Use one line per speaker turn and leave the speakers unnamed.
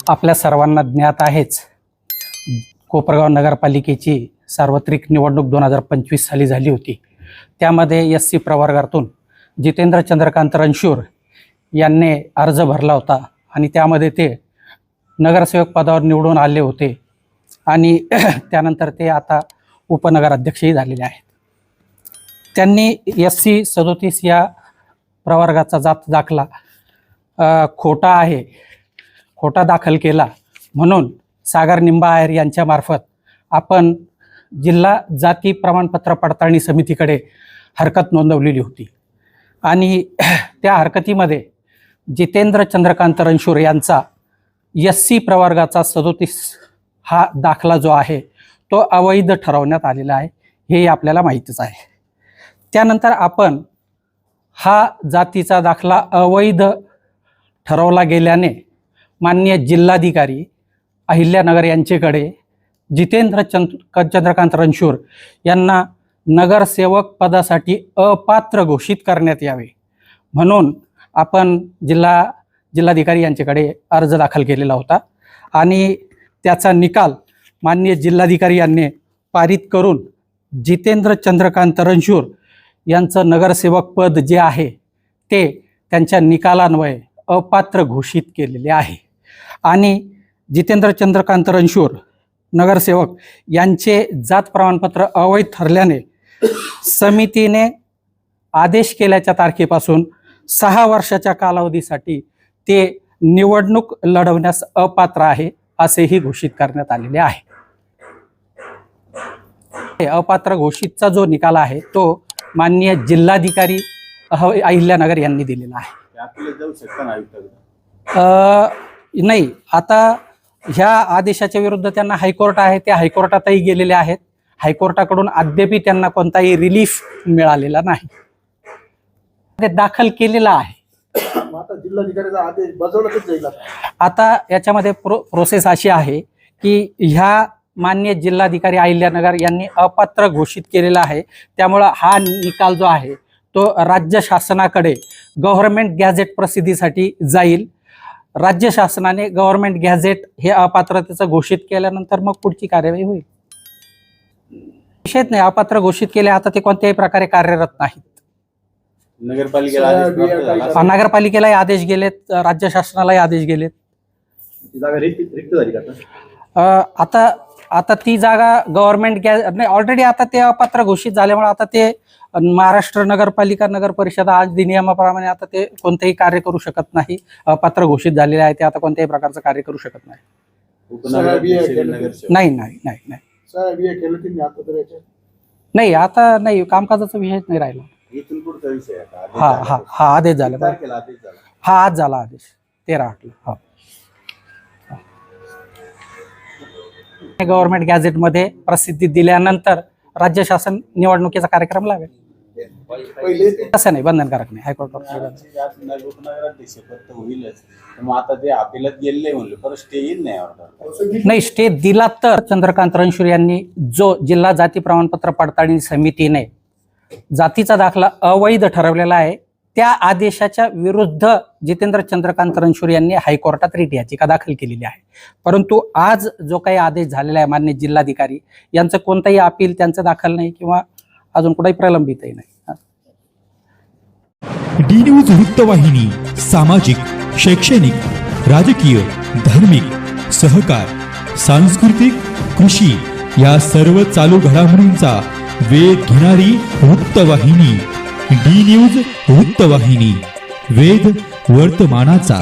आपल्या सर्वांना ज्ञात आहेच, कोपरगाव नगरपालिकेची सार्वत्रिक निवडणूक 2025 साली झाली होती। त्यामध्ये SC प्रवर्गातून जितेंद्र चंद्रकांत रणशूर यांनी अर्ज भरला होता आणि त्यामध्ये ते नगरसेवक पदावर निवडून आले होते आणि त्यानंतर ते आता उपनगराध्यक्षही झालेले आहेत। त्यांनी SC 37 या प्रवर्गाचा जात दाखला खोटा दाखल केला म्हणून सागर निंबायर यांच्या मार्फत आपण जिल्हा जाती प्रमाणपत्र पडताळणी समितीकडे हरकत नोंदवलेली होती आणि त्या हरकतीमध्ये जितेंद्र चंद्रकांत रणशूर यांचा SC प्रवर्गाचा 37 हा दाखला जो आहे तो अवैध ठरवण्यात आलेला आहे, हे आपल्याला माहितीच आहे। त्यानंतर आपण हा जातीचा दाखला अवैध ठरवला गेल्याने माननीय जिल्हाधिकारी अहिल्यानगर यांच्याकडे जितेंद्र चंद्रकांत रणशूर यांना नगरसेवक पदासाठी अपात्र घोषित करण्यात यावे म्हणून आपण जिल्हाधिकारी यांच्याकडे अर्ज दाखल केलेला होता आणि त्याचा निकाल माननीय जिल्हाधिकारी यांनी पारित करून जितेंद्र चंद्रकांत रणशूर यांचं नगरसेवक पद जे आहे ते त्यांच्या निकालान्वये अपात्र घोषित केलेले आहे आणि जितेंद्र चंद्रकांत रणशूर नगरसेवक यांचे जात प्रमाणपत्र अवैध ठरल्याने समितीने आदेश केल्याच्या तारखेपासून 6 वर्षाच्या कालावधीसाठी ते निवडणूक लढवण्यास अपात्र आहे असेही घोषित करण्यात आलेले आहे। अपात्र घोषितचा जो निकाल आहे तो माननीय जिल्हाधिकारी अहिल्यानगर यांनी दिलेला आहे। नाही, आता ह्या आदेशाच्या विरुद्ध त्यांना हायकोर्ट आहे, ते हायकोर्टातही गेलेले आहेत। हायकोर्टाकडून अद्याप त्यांना कोणताही रिलीफ मिळालेला नाही, ते दाखल केलेला आहे।
आता जिल्हाधिकारीचा आदेश बजावलाच जाईल।
आता याच्यामध्ये प्रोसेस अशी आहे की ह्या माननीय जिल्हाधिकारी अहिल्यानगर यांनी अपात्र घोषित केलेला आहे, त्यामुळे हा निकाल जो आहे तो राज्य शासनाकडे गव्हर्नमेंट गॅझेट प्रसिद्धीसाठी जाईल। राज्य शासनाने गव्हर्नमेंट गॅझेट हे अपात्रतेचं घोषित केल्यानंतर मग पुढची कार्यवाही होईल। विषयच नाही, अपात्र घोषित केले, आता ते कोणत्याही प्रकारे कार्यरत नाहीत। नगरपालिकेलाही आदेश गेलेत, राज्य शासनालाही आदेश गेलेत। आता ती जागा गव्हर्नमेंट नाही, ऑलरेडी आता ते अपात्र घोषित झाल्यामुळे आता ते महाराष्ट्र नगरपालिका नगर परिषद अधिनियमाप्रमाणे आता ते कोणतेही कार्य करू शकत नाही। अपात्र घोषित झालेले आहे ते आता कोणत्याही प्रकारचं कार्य करू शकत नाही। नाही, आता नाही, कामकाजाचा विषय नाही राहिला। हा आदेश झाला, हा आज झाला आदेश 13/8 गव्हर्नमेंट गॅझेट मध्ये प्रसिद्धी दिल्यानंतर राज्य शासन निवडणुकीचा कार्यक्रम लावेल। असं नाही, बंधनकारक नाही। हायकोर्ट नाही, स्टे दिला तर चंद्रकांत रणशूर यांनी जो जिल्हा जाती प्रमाणपत्र पडताळणी समितीने जातीचा दाखला अवैध ठरवलेला आहे त्या आदेशाच्या विरुद्ध जितेंद्र चंद्रकांत रणशूर यांनी हायकोर्टात रिट याचिका दाखल केलेली आहे। परंतु आज जो काही आदेश झालेला आहे माननीय जिल्हाधिकारी यांचं कोणताही अपील त्यांचं दाखल नाही किंवा अजून कुठेही प्रलंबितही नाही।
डी न्यूज वृत्तवाहिनी सामाजिक, शैक्षणिक, राजकीय, धार्मिक, सहकार, सांस्कृतिक, कृषी या सर्व चालू घडामोडींचा वेध घेणारी वृत्तवाहिनी डी न्यूज वृत्तवाहिनी, वेध वर्तमानाचा।